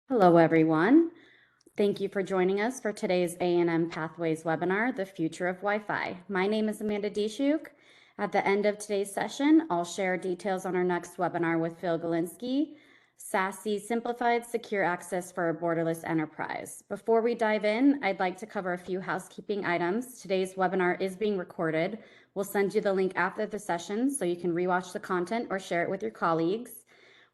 Hello, everyone. Thank you for joining us for today's ANM Pathways webinar, The Future of Wi-Fi. My name is Amanda Deshuk. At the end of today's session, I'll share details on our next webinar with Phil Galinsky, SASE Simplified Secure Access for a Borderless Enterprise. Before we dive in, I'd like to cover a few housekeeping items. Today's webinar is being recorded. We'll send you the link after the session so you can rewatch the content or share it with your colleagues.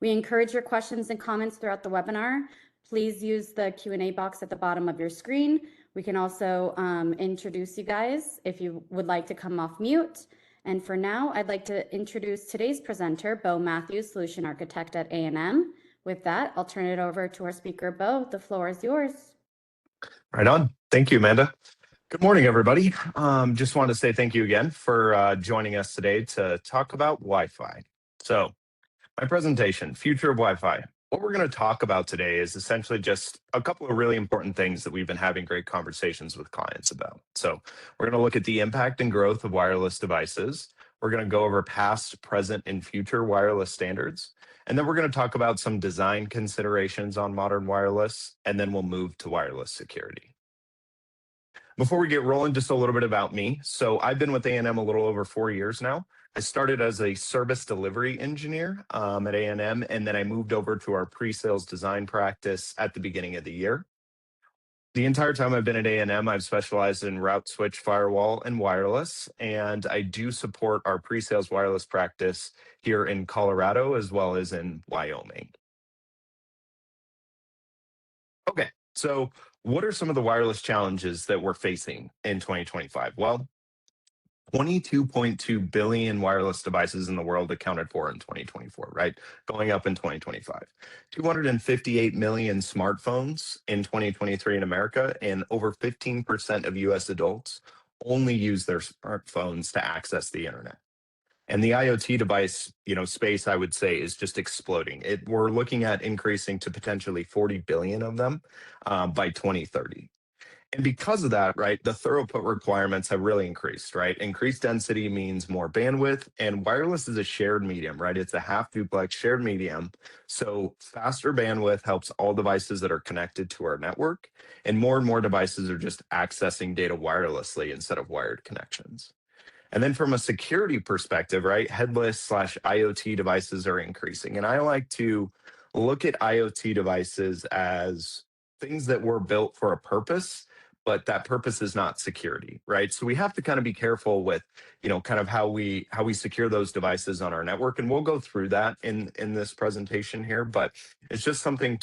We encourage your questions and comments throughout the webinar. Please use the Q&A box at the bottom of your screen. We can also introduce you guys if you would like to come off mute. And for now, I'd like to introduce today's presenter, Beau Mathews, Solution Architect at ANM. With that, I'll turn it over to our speaker, Beau. The floor is yours. Right on. Thank you, Amanda. Good morning, everybody. Just want to say thank you again for joining us today to talk about Wi-Fi. So my presentation, Future of Wi-Fi. What we're going to talk about today is essentially just a couple of really important things that we've been having great conversations with clients about. So we're going to look at the impact and growth of wireless devices. We're going to go over past, present, and future wireless standards. And then we're going to talk about some design considerations on modern wireless, and then we'll move to wireless security. Before we get rolling, just a little bit about me. So I've been with ANM a little over 4 years now. I started as a service delivery engineer at ANM, and then I moved over to our pre-sales design practice at the beginning of the year. The entire time I've been at ANM, I've specialized in route switch, firewall, and wireless, and I do support our pre-sales wireless practice here in Colorado as well as in Wyoming. Okay, so what are some of the wireless challenges that we're facing in 2025? Well, 22.2 billion wireless devices in the world accounted for in 2024, right? Going up in 2025. 258 million smartphones in 2023 in America, and over 15% of US adults only use their smartphones to access the internet. And the IoT device, space, I would say, is just exploding. We're looking at increasing to potentially 40 billion of them by 2030. And because of that, right, the throughput requirements have really increased, right? Increased density means more bandwidth, and wireless is a shared medium, right? It's a half duplex shared medium. So faster bandwidth helps all devices that are connected to our network, and more devices are just accessing data wirelessly instead of wired connections. And then from a security perspective, right, headless/IoT devices are increasing. And I like to look at IoT devices as things that were built for a purpose, but that purpose is not security, right? So we have to kind of be careful with, kind of how we secure those devices on our network. And we'll go through that in this presentation here, but it's just something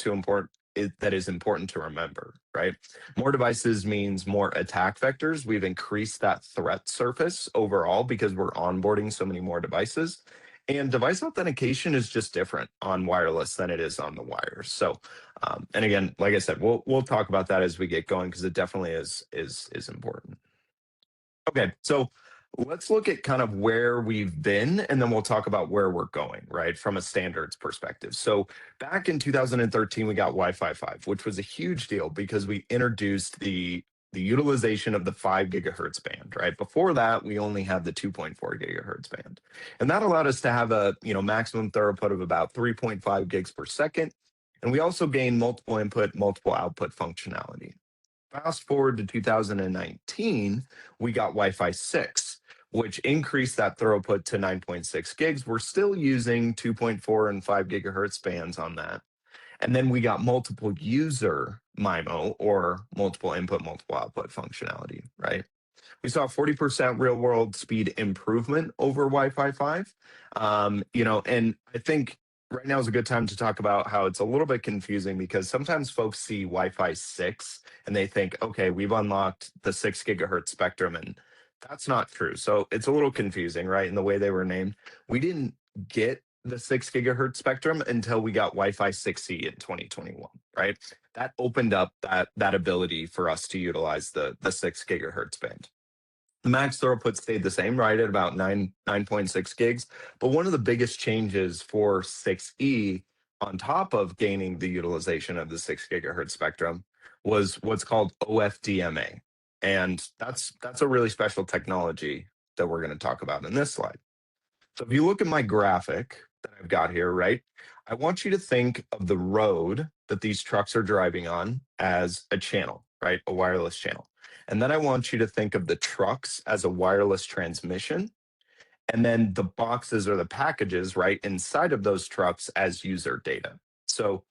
that is important to remember, right? More devices means more attack vectors. We've increased that threat surface overall because we're onboarding so many more devices. And device authentication is just different on wireless than it is on the wires. So, and again, like I said, we'll talk about that as we get going because it definitely is important. Okay, so let's look at kind of where we've been, and then we'll talk about where we're going, right, from a standards perspective. So back in 2013, we got Wi-Fi 5, which was a huge deal because we introduced the utilization of the 5 gigahertz band, right? Before that, we only had the 2.4 gigahertz band. And that allowed us to have a maximum throughput of about 3.5 gigs per second. And we also gained multiple input, multiple output functionality. Fast forward to 2019, we got Wi-Fi 6, which increased that throughput to 9.6 gigs. We're still using 2.4 and 5 gigahertz bands on that. And then we got multiple user MIMO, or multiple input, multiple output functionality, right? We saw 40% real world speed improvement over Wi-Fi 5. And I think right now is a good time to talk about how it's a little bit confusing because sometimes folks see Wi-Fi 6 and they think, okay, we've unlocked the 6 gigahertz spectrum, and that's not true. So it's a little confusing, right, in the way they were named. We didn't get the 6 gigahertz spectrum until we got Wi-Fi 6E in 2021, right? That opened up that ability for us to utilize the 6 gigahertz band. The max throughput stayed the same, right, at about 9.6 gigs. But one of the biggest changes for 6E, on top of gaining the utilization of the 6 gigahertz spectrum, was what's called OFDMA. And that's a really special technology that we're going to talk about in this slide. So if you look at my graphic that I've got here, right, I want you to think of the road that these trucks are driving on as a channel, right? A wireless channel. And then I want you to think of the trucks as a wireless transmission, and then the boxes or the packages, right, inside of those trucks as user data. So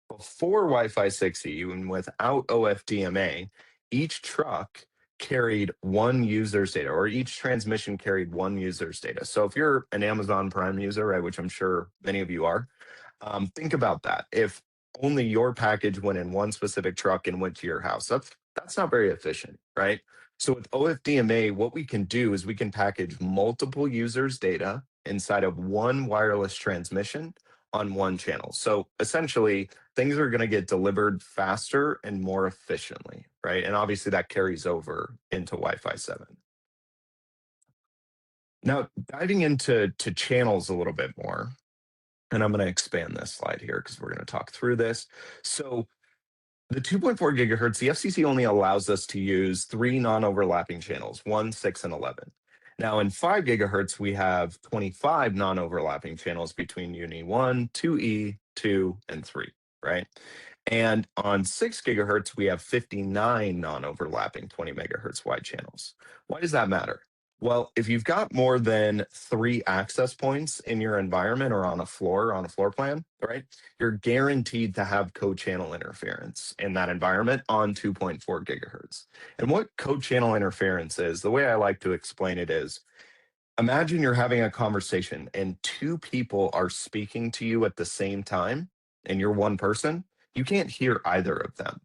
before Wi-Fi 6E and without OFDMA, each truck carried one user's data, or each transmission carried one user's data. So if you're an Amazon Prime user, right, which I'm sure many of you are, think about that. If only your package went in one specific truck and went to your house, that's not very efficient, right? So with OFDMA, what we can do is we can package multiple users' data inside of one wireless transmission on one channel. So essentially, things are going to get delivered faster and more efficiently, right? And obviously that carries over into Wi-Fi 7. Now, diving into channels a little bit more, and I'm going to expand this slide here because we're going to talk through this. So the 2.4 gigahertz, the FCC only allows us to use three non-overlapping channels, 1, 6, and 11. Now in 5 gigahertz, we have 25 non-overlapping channels between Uni 1, 2E, 2, and 3, right? And on 6 gigahertz, we have 59 non-overlapping 20 megahertz wide channels. Why does that matter? Well, if you've got more than 3 access points in your environment or on a floor plan, right, you're guaranteed to have co-channel interference in that environment on 2.4 gigahertz. And what co-channel interference is, the way I like to explain it is, imagine you're having a conversation and two people are speaking to you at the same time, and you're one person, you can't hear either of them.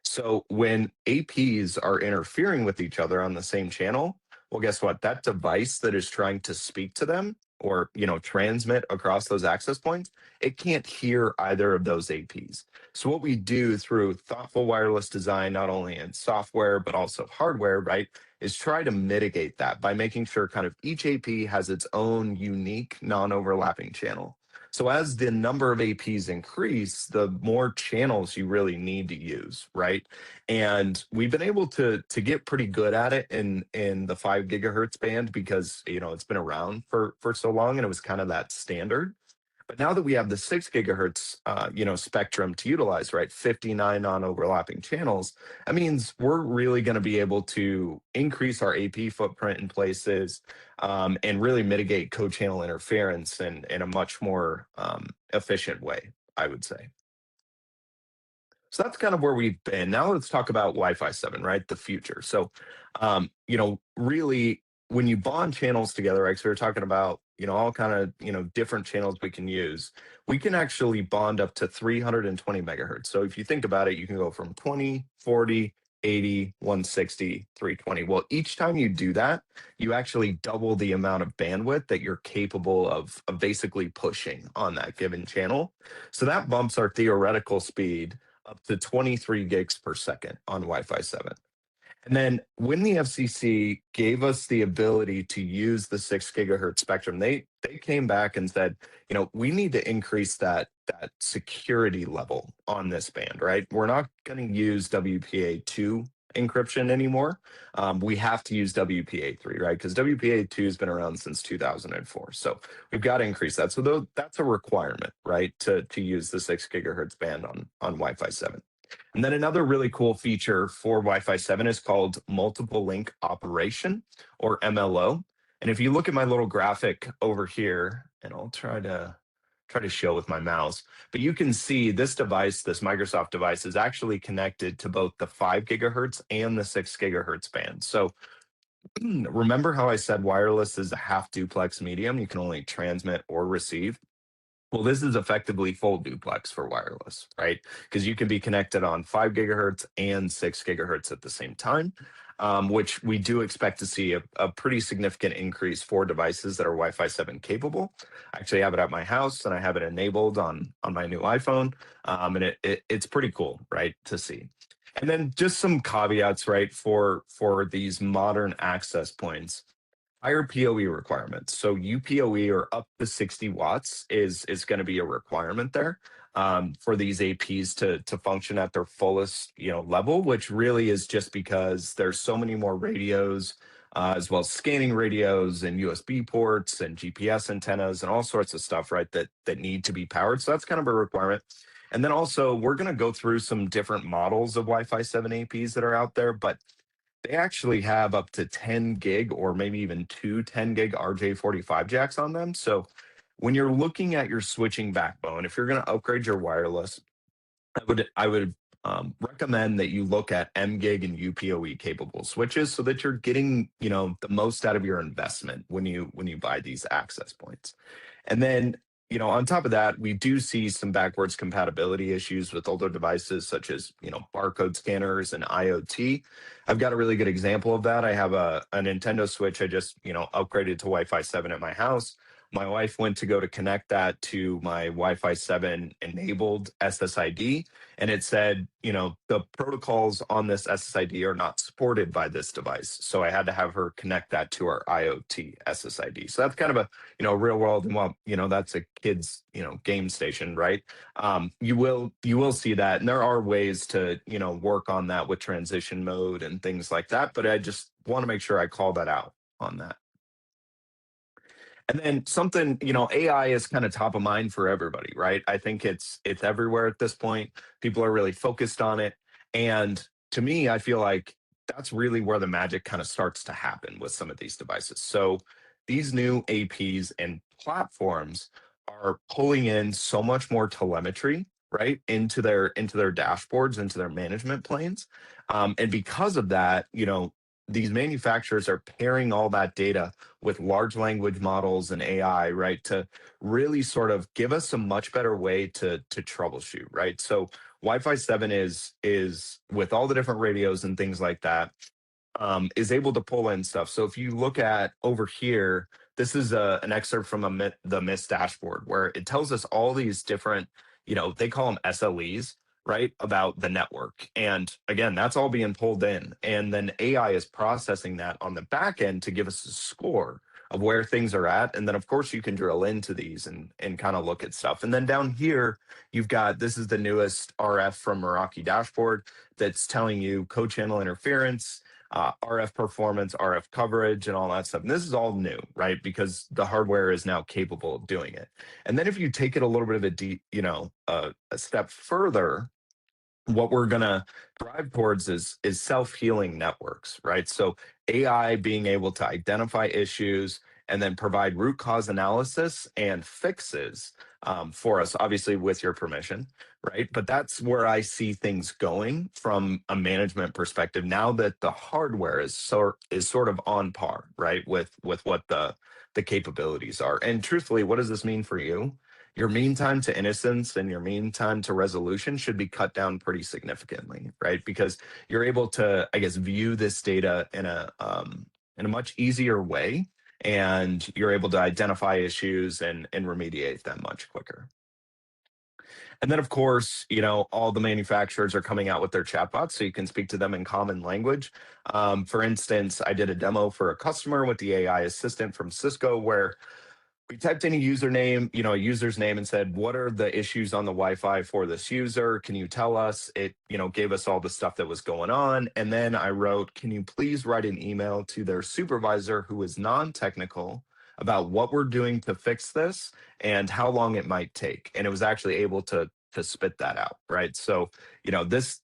So when APs are interfering with each other on the same channel, well, guess what? That device that is trying to speak to them or transmit across those access points, it can't hear either of those APs. So what we do through thoughtful wireless design, not only in software but also hardware, right, is try to mitigate that by making sure kind of each AP has its own unique non-overlapping channel. So as the number of APs increase, the more channels you really need to use, right? And we've been able to get pretty good at it in the 5 gigahertz band because it's been around for so long and it was kind of that standard. But now that we have the 6 gigahertz, spectrum to utilize, right, 59 non-overlapping channels, that means we're really going to be able to increase our AP footprint in places and really mitigate co-channel interference in a much more efficient way, I would say. So that's kind of where we've been. Now let's talk about Wi-Fi 7, right? The future. So, really, when you bond channels together, right? So we're talking about, all kind of, different channels we can use. We can actually bond up to 320 megahertz. So if you think about it, you can go from 20, 40, 80, 160, 320. Well, each time you do that, you actually double the amount of bandwidth that you're capable of basically pushing on that given channel. So that bumps our theoretical speed up to 23 gigs per second on Wi-Fi 7. And then when the FCC gave us the ability to use the 6 gigahertz spectrum, they came back and said, we need to increase that security level on this band, right? We're not going to use WPA2 encryption anymore. We have to use WPA3, right? Because WPA2 has been around since 2004. So we've got to increase that. So that's a requirement, right, to use the 6 gigahertz band on Wi-Fi 7. And then another really cool feature for Wi-Fi 7 is called multiple link operation, or MLO. And if you look at my little graphic over here, and I'll try to show with my mouse, but you can see this device, this Microsoft device, is actually connected to both the 5 gigahertz and the 6 gigahertz band. So remember how I said wireless is a half duplex medium? You can only transmit or receive. Well, this is effectively full duplex for wireless, right? Because you can be connected on 5 gigahertz and 6 gigahertz at the same time, which we do expect to see a pretty significant increase for devices that are Wi-Fi 7 capable. I actually have it at my house and I have it enabled on my new iPhone, and it's pretty cool, right, to see. And then just some caveats, right, for these modern access points. Higher PoE requirements. So UPoE, or up to 60 watts, is going to be a requirement there for these APs to function at their fullest level, which really is just because there's so many more radios, as well as scanning radios and USB ports and GPS antennas and all sorts of stuff, right, that need to be powered. So that's kind of a requirement. And then also, we're going to go through some different models of Wi-Fi 7 APs that are out there, but they actually have up to 10 gig or maybe even two 10 gig RJ45 jacks on them. So when you're looking at your switching backbone, if you're going to upgrade your wireless, I would recommend that you look at MGig and UPoE capable switches so that you're getting, the most out of your investment when you buy these access points. And then, on top of that, we do see some backwards compatibility issues with older devices such as, barcode scanners and IoT. I've got a really good example of that. I have a Nintendo Switch I just, upgraded to Wi-Fi 7 at my house. My wife went to go to connect that to my Wi-Fi 7 enabled SSID, and it said, the protocols on this SSID are not supported by this device. So I had to have her connect that to our IoT SSID. So that's kind of a, real world, and well, that's a kid's, game station, right? You will see that, and there are ways to, work on that with transition mode and things like that. But I just want to make sure I call that out on that. And then something, AI is kind of top of mind for everybody, right? I think it's everywhere at this point. People are really focused on it. And to me, I feel like that's really where the magic kind of starts to happen with some of these devices. So these new APs and platforms are pulling in so much more telemetry, right, into their dashboards, into their management planes. And because of that, these manufacturers are pairing all that data with large language models and AI, right, to really sort of give us a much better way to troubleshoot, right? So Wi-Fi 7 is with all the different radios and things like that, is able to pull in stuff. So if you look at over here, this is an excerpt from the MIST dashboard where it tells us all these different, they call them SLEs, right, about the network. And again, that's all being pulled in. And then AI is processing that on the back end to give us a score of where things are at. And then, of course, you can drill into these and kind of look at stuff. And then down here, you've got this is the newest RF from Meraki dashboard that's telling you co-channel interference, RF performance, RF coverage, and all that stuff. And this is all new, right? Because the hardware is now capable of doing it. And then if you take it a little bit of a step further, what we're going to drive towards is self-healing networks, right? So AI being able to identify issues and then provide root cause analysis and fixes, for us, obviously with your permission, right? But that's where I see things going from a management perspective now that the hardware is sort of on par, right, with what the capabilities are. And truthfully, what does this mean for you? Your mean time to innocence and your mean time to resolution should be cut down pretty significantly, right? Because you're able to, I guess, view this data in a much easier way, and you're able to identify issues and remediate them much quicker. And then, of course, all the manufacturers are coming out with their chatbots, so you can speak to them in common language. For instance, I did a demo for a customer with the AI assistant from Cisco where we typed in a user's name and said, what are the issues on the Wi-Fi for this user? Can you tell us? It, gave us all the stuff that was going on. And then I wrote, can you please write an email to their supervisor who is non-technical about what we're doing to fix this and how long it might take? And it was actually able to spit that out, right? So, this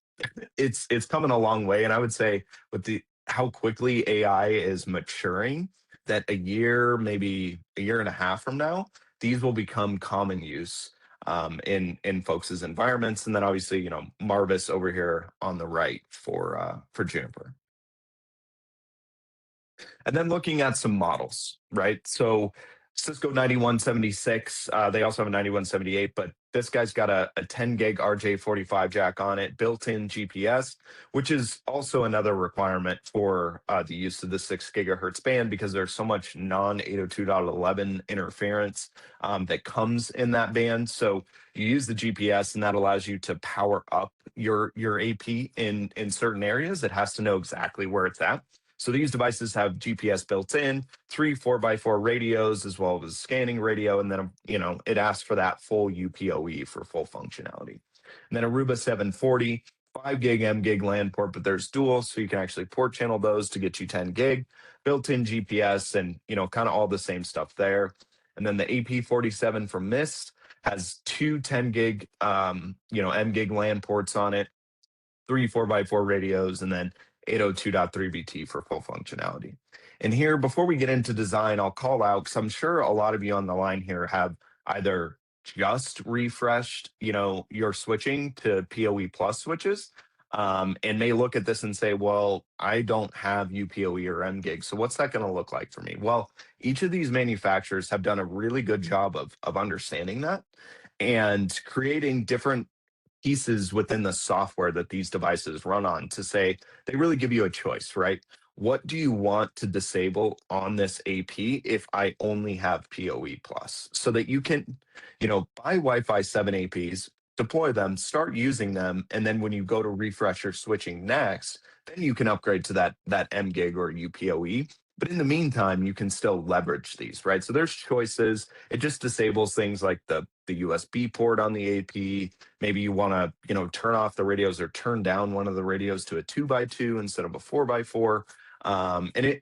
it's coming a long way. And I would say with the how quickly AI is maturing, that a year, maybe a year and a half from now, these will become common use, in folks' environments. And then obviously, Marvis over here on the right for Juniper. And then looking at some models, right? So Cisco 9176, they also have a 9178, but this guy's got a 10 gig RJ45 jack on it, built-in GPS, which is also another requirement for the use of the 6 gigahertz band because there's so much non-802.11 interference, that comes in that band. So you use the GPS, and that allows you to power up your AP in certain areas. It has to know exactly where it's at. So these devices have GPS built in, three 4x4 radios, as well as scanning radio, and then it asks for that full UPoE for full functionality. And then Aruba 740, 5 gig M gig LAN port, but there's dual, so you can actually port channel those to get you 10 gig, built-in GPS, and kind of all the same stuff there. And then the AP47 from Mist has two 10 gig, M gig LAN ports on it, three 4x4 radios, and then 802.3bt for full functionality. And here, before we get into design, I'll call out because I'm sure a lot of you on the line here have either just refreshed, your switching to PoE plus switches, and may look at this and say, well, I don't have UPoE or MGig, so what's that going to look like for me? Well, each of these manufacturers have done a really good job of understanding that and creating different pieces within the software that these devices run on to say they really give you a choice, right? What do you want to disable on this AP if I only have PoE plus? So that you can, buy Wi-Fi 7 APs, deploy them, start using them, and then when you go to refresh your switching next, then you can upgrade to that MGig or UPoE. But in the meantime, you can still leverage these, right? So there's choices. It just disables things like the USB port on the AP. Maybe you want to, turn off the radios or turn down one of the radios to a 2x2 instead of a 4x4. And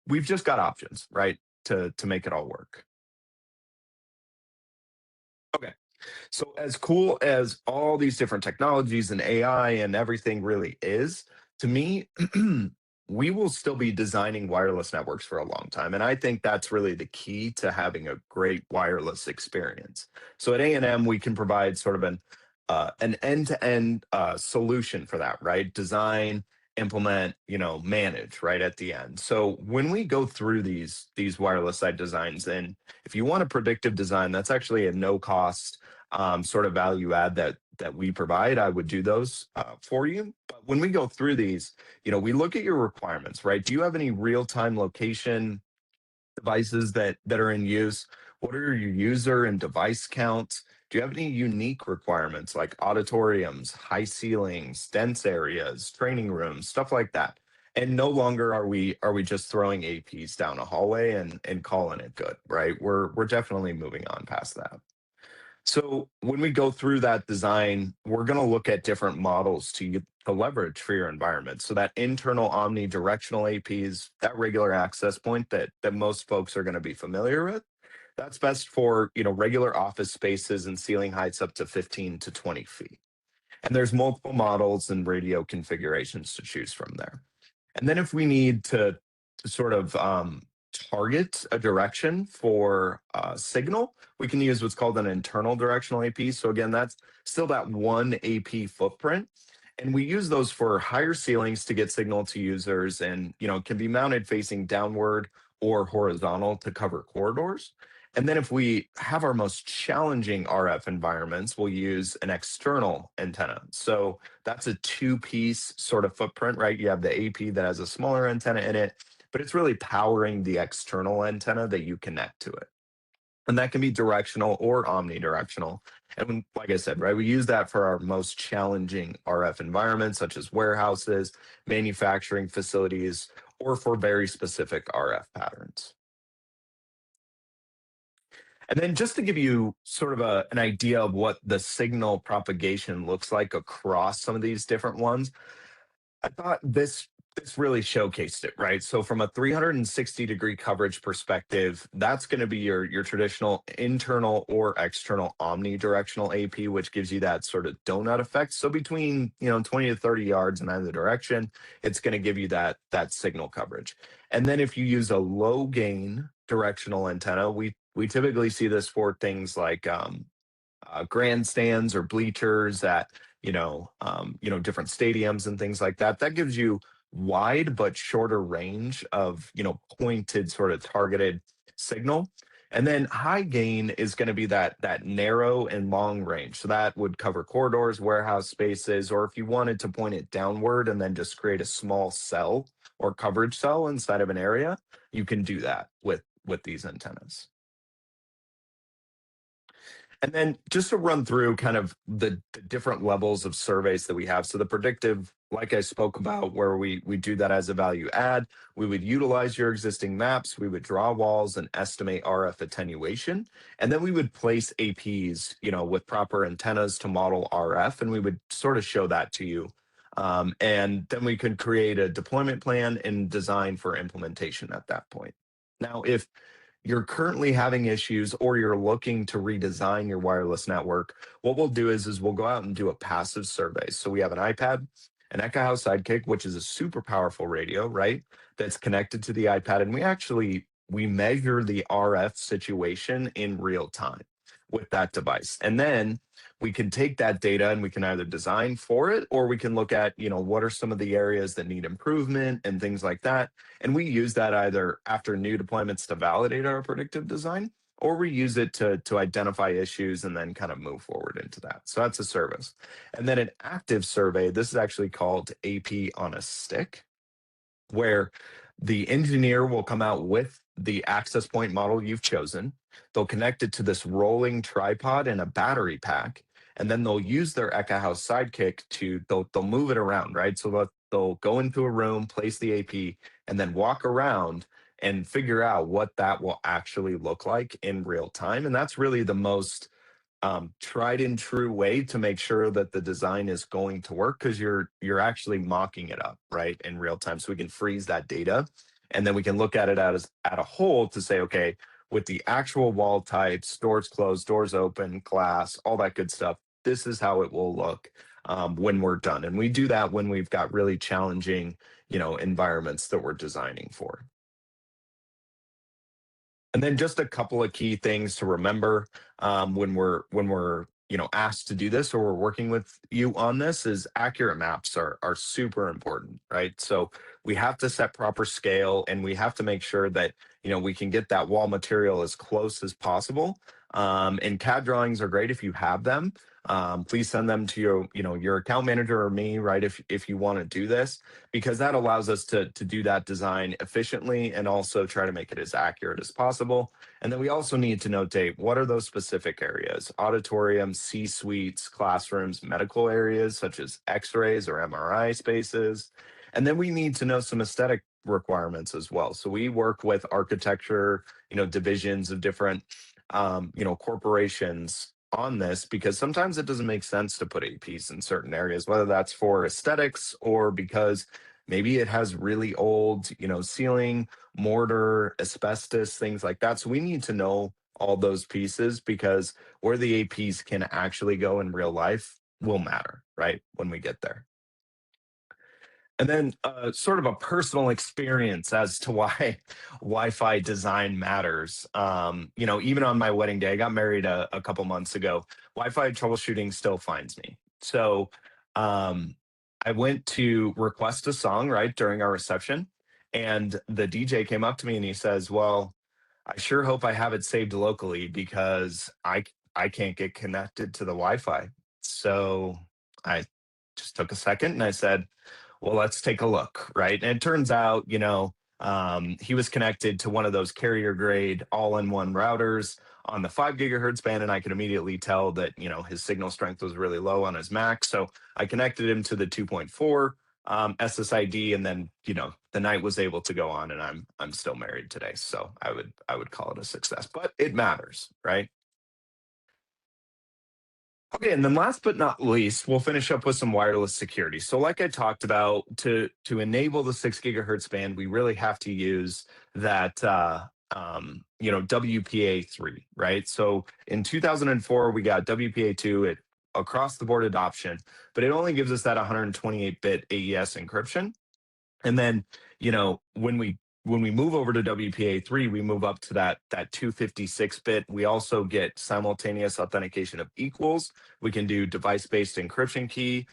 we've just got options, right, to make it all work. Okay. So as cool as all these different technologies and AI and everything really is, to me, we will still be designing wireless networks for a long time. And I think that's really the key to having a great wireless experience. So at A&M, we can provide sort of an end-to-end solution for that, right? Design, implement, manage, right at the end. So when we go through these wireless site designs, and if you want a predictive design, that's actually a no cost sort of value add that we provide. I would do those for you. But when we go through these, we look at your requirements, right? Do you have any real time location devices that are in use? What are your user and device counts? Do you have any unique requirements like auditoriums, high ceilings, dense areas, training rooms, stuff like that? And no longer are we just throwing APs down a hallway and calling it good, right? We're definitely moving on past that. So when we go through that design, we're going to look at different models to leverage for your environment. So that internal omnidirectional APs, that regular access point that most folks are going to be familiar with, that's best for regular office spaces and ceiling heights up to 15 to 20 feet. And there's multiple models and radio configurations to choose from there. And then if we need to sort of target a direction for signal, we can use what's called an internal directional AP. So again, that's still that one AP footprint. And we use those for higher ceilings to get signal to users and, can be mounted facing downward or horizontal to cover corridors. And then if we have our most challenging RF environments, we'll use an external antenna. So that's a two-piece sort of footprint, right? You have the AP that has a smaller antenna in it, but it's really powering the external antenna that you connect to it. And that can be directional or omnidirectional. And like I said, right, we use that for our most challenging RF environments, such as warehouses, manufacturing facilities, or for very specific RF patterns. And then just to give you sort of an idea of what the signal propagation looks like across some of these different ones, I thought this really showcased it, right? So from a 360-degree coverage perspective, that's going to be your traditional internal or external omnidirectional AP, which gives you that sort of donut effect. So between 20 to 30 yards in either direction, it's going to give you that signal coverage. And then if you use a low gain directional antenna, we typically see this for things like grandstands or bleachers at different stadiums and things like that. That gives you wide but shorter range of pointed sort of targeted signal. And then high gain is going to be that narrow and long range. So that would cover corridors, warehouse spaces, or if you wanted to point it downward and then just create a small cell or coverage cell inside of an area, you can do that with these antennas. And then just to run through kind of the different levels of surveys that we have. So the predictive, like I spoke about, where we do that as a value add, we would utilize your existing maps, we would draw walls and estimate RF attenuation. And then we would place APs, with proper antennas to model RF, and we would sort of show that to you. And then we could create a deployment plan and design for implementation at that point. Now, if you're currently having issues or you're looking to redesign your wireless network, what we'll do is we'll go out and do a passive survey. So we have an iPad, an Echo House Sidekick, which is a super powerful radio, right? That's connected to the iPad. And we measure the RF situation in real time with that device. And then we can take that data and we can either design for it, or we can look at, what are some of the areas that need improvement and things like that. And we use that either after new deployments to validate our predictive design, or we use it to identify issues and then kind of move forward into that. So that's a service. And then an active survey, this is actually called AP on a stick, where the engineer will come out with the access point model you've chosen. They'll connect it to this rolling tripod and a battery pack, and then they'll use their Echo House Sidekick they'll move it around, right? So they'll go into a room, place the AP, and then walk around and figure out what that will actually look like in real time. And that's really the most tried and true way to make sure that the design is going to work, because you're actually mocking it up, right, in real time. So we can freeze that data, and then we can look at it as at a whole to say, okay, with the actual wall types, doors closed, doors open, glass, all that good stuff, this is how it will look when we're done. And we do that when we've got really challenging, environments that we're designing for. And then just a couple of key things to remember when we're asked to do this, or we're working with you on this, is accurate maps are super important, right? So we have to set proper scale, and we have to make sure that we can get that wall material as close as possible. And CAD drawings are great if you have them. Please send them to your account manager or me, right? If you want to do this, because that allows us to do that design efficiently and also try to make it as accurate as possible. And then we also need to notate, what are those specific areas: auditoriums, C-suites, classrooms, medical areas such as X-rays or MRI spaces. And then we need to know some aesthetic requirements as well. So we work with architecture, divisions of different, corporations on this, because sometimes it doesn't make sense to put APs in certain areas, whether that's for aesthetics or because maybe it has really old, ceiling, mortar, asbestos, things like that. So we need to know all those pieces, because where the APs can actually go in real life will matter, right, when we get there. And then sort of a personal experience as to why Wi-Fi design matters. Even on my wedding day, I got married a couple months ago. Wi-Fi troubleshooting still finds me. So um, I went to request a song, right, during our reception, and the DJ came up to me and he says, "Well, I sure hope I have it saved locally, because I can't get connected to the Wi-Fi." So I just took a second and I said, well, let's take a look, right? And it turns out, he was connected to one of those carrier grade all-in-one routers on the 5 gigahertz band, and I could immediately tell that his signal strength was really low on his Mac. So I connected him to the 2.4 SSID, and then the night was able to go on, and I'm still married today. So I would call it a success, but it matters, right? Okay, and then last but not least, we'll finish up with some wireless security. So, like I talked about, to enable the 6 gigahertz band, we really have to use that WPA3, right? So in 2004, we got WPA2 at across the board adoption, but it only gives us that 128-bit AES encryption. And then, when we move over to WPA3, we move up to that 256-bit. We also get simultaneous authentication of equals. We can do device-based encryption key,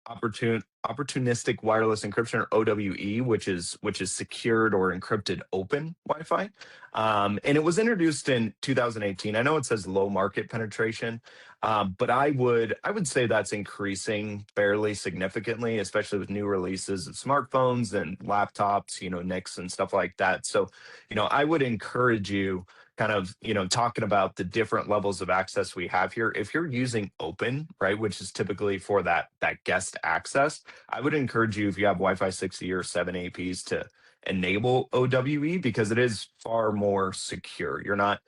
opportunistic wireless encryption, or OWE, which is secured or encrypted open Wi-Fi. And it was introduced in 2018. I know it says low market penetration, but I would say that's increasing fairly significantly, especially with new releases of smartphones and laptops, NICs and stuff like that. So, I would encourage you, kind of, talking about the different levels of access we have here. If you're using open, right, which is typically for that guest access, I would encourage you, if you have Wi-Fi 6E or 7 APs, to enable OWE, because it is far more secure. You're not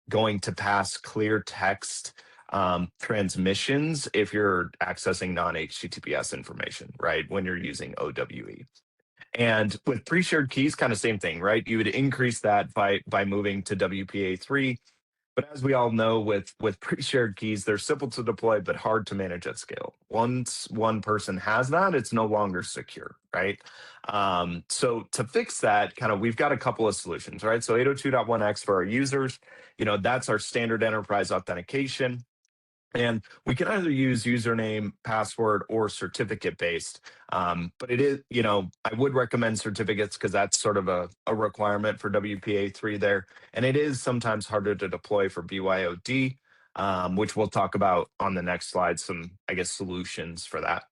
going to pass clear text transmissions if you're accessing non-HTTPS information, right, when you're using OWE. And with pre-shared keys, kind of same thing, right? You would increase that by moving to WPA3. But as we all know, with pre-shared keys, they're simple to deploy but hard to manage at scale. Once one person has that, it's no longer secure, right? So to fix that, kind of, we've got a couple of solutions, right? So 802.1x for our users, that's our standard enterprise authentication. And we can either use username, password, or certificate based. But it is, I would recommend certificates because that's sort of a requirement for WPA3 there. And it is sometimes harder to deploy for BYOD, which we'll talk about on the next slide, some, I guess, solutions for that.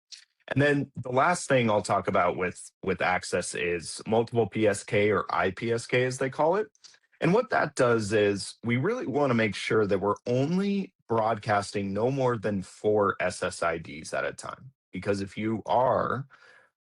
And then the last thing I'll talk about with access is multiple PSK or IPSK as they call it. And what that does is we really want to make sure that we're only broadcasting no more than 4 SSIDs at a time. Because if you are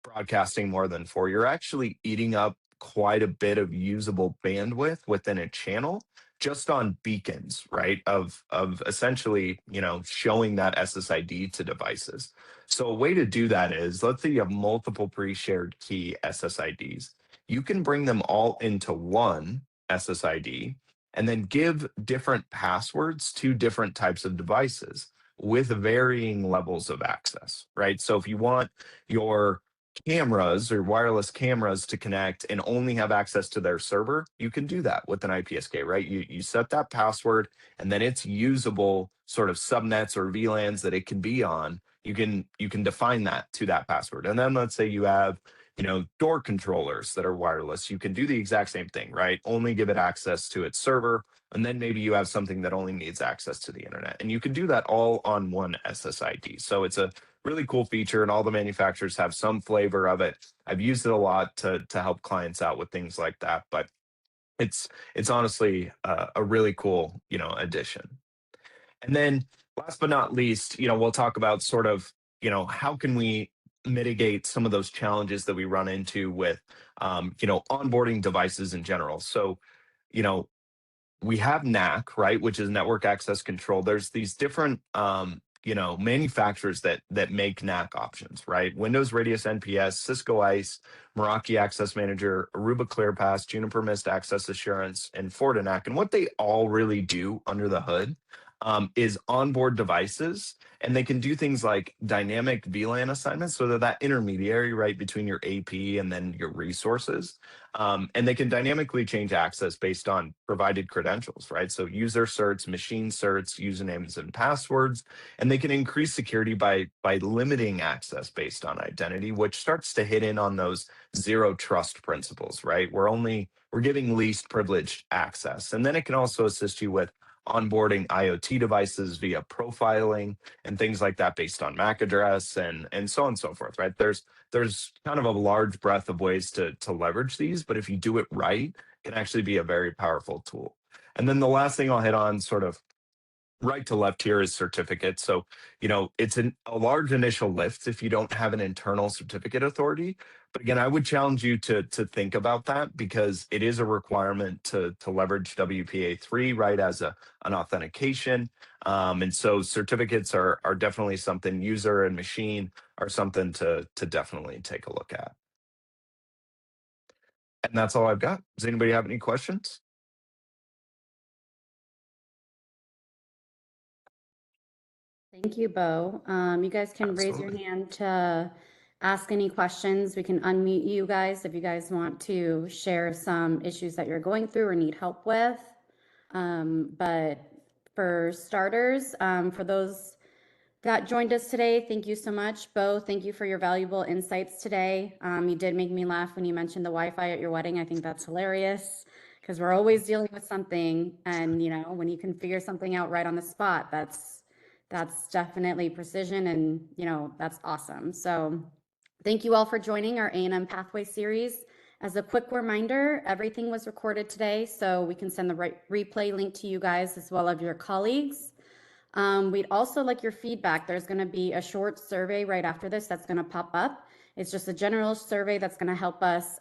broadcasting more than 4, you're actually eating up quite a bit of usable bandwidth within a channel just on beacons, right? Of essentially, showing that SSID to devices. So a way to do that is, let's say you have multiple pre-shared key SSIDs. You can bring them all into one SSID and then give different passwords to different types of devices with varying levels of access, right? So if you want your cameras or wireless cameras to connect and only have access to their server, you can do that with an IPSK, right? You set that password and then it's usable sort of subnets or VLANs that it can be on. You can define that to that password. And then let's say you have, door controllers that are wireless. You can do the exact same thing, right? Only give it access to its server. And then maybe you have something that only needs access to the internet. And you can do that all on one SSID. So it's a really cool feature, and all the manufacturers have some flavor of it. I've used it a lot to help clients out with things like that, but it's honestly a really cool addition. And then last but not least, we'll talk about sort of how can we mitigate some of those challenges that we run into with onboarding devices in general. So you know we have NAC, right, which is network access control. There's these different manufacturers that make NAC options, right? Windows Radius NPS, Cisco ICE, Meraki Access Manager, Aruba ClearPass, Juniper Mist Access Assurance, and FortiNAC. And what they all really do under the hood is onboard devices, and they can do things like dynamic VLAN assignments, so they're that intermediary right between your AP and then your resources. And they can dynamically change access based on provided credentials, right? So user certs, machine certs, usernames and passwords, and they can increase security by limiting access based on identity, which starts to hit in on those zero trust principles, right? We're giving least privileged access. And then it can also assist you with onboarding IoT devices via profiling and things like that based on MAC address and so on and so forth, right? There's kind of a large breadth of ways to leverage these, but if you do it right, it can actually be a very powerful tool. And then the last thing I'll hit on sort of right to left here is certificates. So, it's a large initial lift if you don't have an internal certificate authority. But again, I would challenge you to think about that because it is a requirement to leverage WPA3, right, as an authentication. And so certificates are definitely something, user and machine are something to definitely take a look at. And that's all I've got. Does anybody have any questions? Thank you, Beau. You guys can raise your Absolutely. hand to ask any questions. We can unmute you guys if you guys want to share some issues that you're going through or need help with. But for starters, for those that joined us today, thank you so much. Beau, thank you for your valuable insights today. You did make me laugh when you mentioned the Wi-Fi at your wedding. I think that's hilarious because we're always dealing with something. And, when you can figure something out right on the spot, that's definitely precision and, that's awesome. So thank you all for joining our A&M Pathway series. As a quick reminder, everything was recorded today, so we can send the replay link to you guys as well as your colleagues. We'd also like your feedback. There's going to be a short survey right after this that's going to pop up. It's just a general survey that's going to help us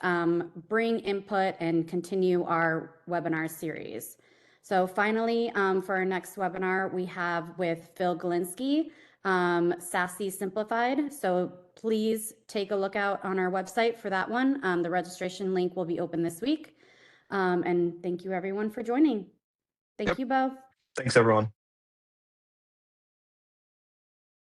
bring input and continue our webinar series. So finally, for our next webinar, we have with Phil Galinsky, SASE Simplified. So please take a look out on our website for that one. The registration link will be open this week. And thank you everyone for joining. Thank Yep. you, Beau. Thanks, everyone.